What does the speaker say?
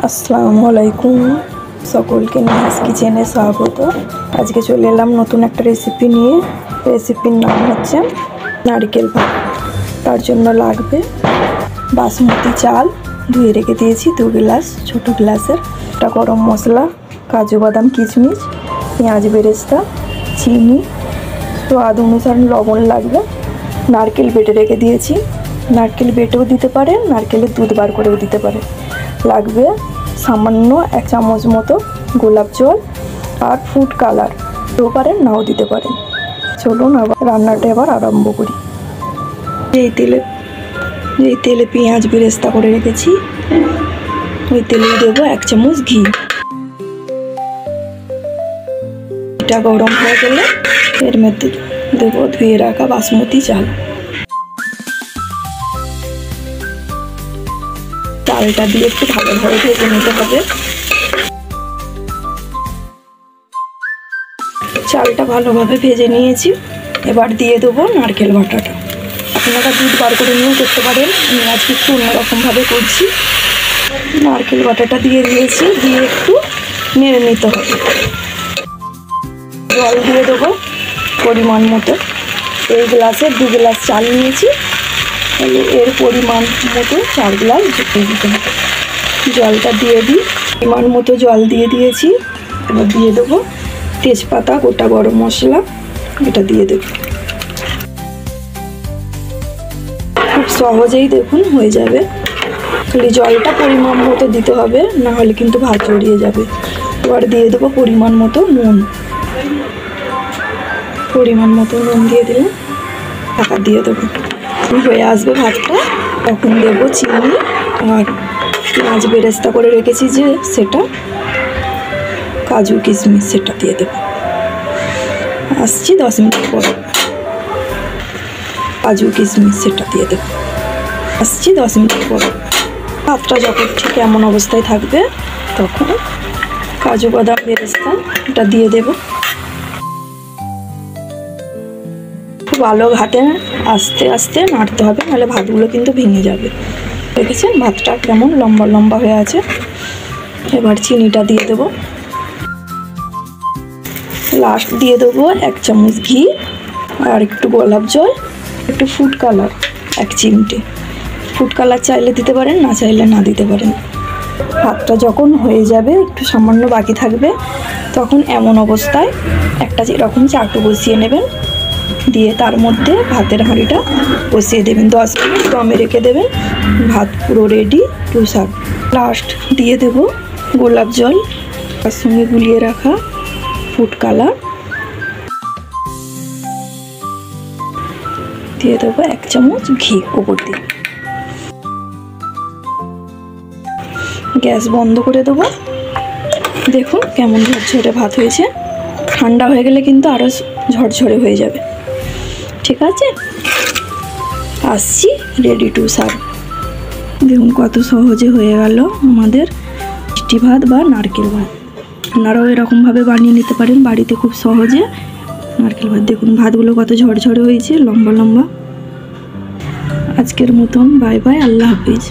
আসসালামু আলাইকুম, সকলকে নিহাস কিচেনে স্বাগত। আজকে চলে এলাম নতুন একটা রেসিপি নিয়ে। রেসিপির নাম হচ্ছে নারকেল ভাত। তার জন্য লাগবে বাসমতি চাল ধুয়ে রেখে দিয়েছি 2 গ্লাস, ছোটো গ্লাসের। একটা গরম মশলা, কাজু বাদাম কিশমিশ, পেঁয়াজ বেরেস্তা, চিনি, স্বাদ অনুসারে লবণ লাগবে। নারকেল বেটে রেখে দিয়েছি, নারকেল বেটেও দিতে পারে, নারকেলের দুধ বার করেও দিতে পারে। লাগবে সামান্য 1 চামচ মতো গোলাপ জল আর ফুড কালার, দিতেও পারেন নাও দিতে পারেন। চলুন আবার রান্নাটা এবার আরম্ভ করি। এই তেলে পেঁয়াজ বেরেস্তা করে রেখেছি, ওই তেলে দেবো 1 চামচ ঘি। এটা গরম হয়ে গেলে এর মধ্যে দেবো ধুয়ে রাখা বাসমতি চাল। চালটা দিয়ে একটু ভালোভাবে ভেজে নিতে হবে। চালটা ভালোভাবে ভেজে নিয়েছি, এবার দিয়ে দেবো নারকেল বাটাটা। আপনারা দুধ বার করে নিয়েও করতে পারেন, আমি আজকে একটু অন্যরকমভাবে করছি। নারকেল বাটাটা দিয়ে দিয়েছি, দিয়ে একটু নেড়ে নিতে হবে। জল দিয়ে দেবো পরিমাণ মতো। এই গ্লাসে 2 গ্লাস চাল নিয়েছি, এর পরিমাণ মতো 4 গ্লাস ঝুঁকিয়ে দিতে হবে। জলটা দিয়ে দিই, পরিমাণ মতো জল দিয়ে দিয়েছি। এবার দিয়ে দেবো তেজপাতা, গোটা গরম মশলা, এটা দিয়ে দেব। খুব সহজেই দেখুন হয়ে যাবে, খালি জলটা পরিমাণ মতো দিতে হবে, না হলে কিন্তু ভাত জড়িয়ে যাবে। এবার দিয়ে দেবো পরিমাণ মতো নুন, পরিমাণ মতো নুন দিয়ে দিলাম। ঢাকা দিয়ে দেবো, হয়ে আসবে ভাতটা। তখন দেবো চিনি আর পেঁয়াজ বেরেস্তা করে রেখেছি যে সেটা, কাজু কিশমিশ, সেটা দিয়ে দেবো। আসছি 10 মিনিট পর। কাজু কিশমিশ সেটা দিয়ে দেবো, আসছি 10 মিনিট পর। ভাতটা যখন ঠিক এমন অবস্থায় থাকবে তখন কাজু বাদাম বেরেস্তা এটা দিয়ে দেবো। খুব ভালো ঘাটে আস্তে আস্তে নাড়তে হবে, নাহলে ভাতগুলো কিন্তু ভেঙে যাবে। দেখেছেন ভাতটা কেমন লম্বা লম্বা হয়ে আছে। এবার চিনিটা দিয়ে দেবো, লাস্ট দিয়ে দেবো 1 চামচ ঘি আর একটু গোলাপ জল, একটু ফুড কালার 1 চিমটে। ফুড কালার চাইলে দিতে পারেন, না চাইলে না দিতে পারেন। ভাতটা যখন হয়ে যাবে, একটু সামান্য বাকি থাকবে, তখন এমন অবস্থায় একটা এরকম চাটু বসিয়ে নেবেন, দিয়ে তার মধ্যে ভাতের হাঁড়িটা বসিয়ে দেবেন। 10 মিনিট দমে রেখে দেবেন। ভাত পুরো রেডি টু সার্ভ। লাস্ট দিয়ে দেব গোলাপ জল, তার সঙ্গে গুলিয়ে রাখা ফুড কালার দিয়ে দেবো, 1 চামচ ঘি ওপর দিয়ে। গ্যাস বন্ধ করে দেবো। দেখুন কেমন ঝরঝরে ভাত হয়েছে। ঠান্ডা হয়ে গেলে কিন্তু আরও ঝরঝরে হয়ে যাবে। ঠিক আছে, আসছি রেডি টু সার্ভ। দেখুন কত সহজে হয়ে গেল আমাদের মিষ্টি ভাত বা নারকেল ভাত। আপনারাও এরকমভাবে বানিয়ে নিতে পারেন বাড়িতে খুব সহজে নারকেল ভাত। দেখুন ভাতগুলো কত ঝরঝরে হয়েছে, লম্বা লম্বা। আজকের মতন বাই বাই, আল্লাহ হাফিজ।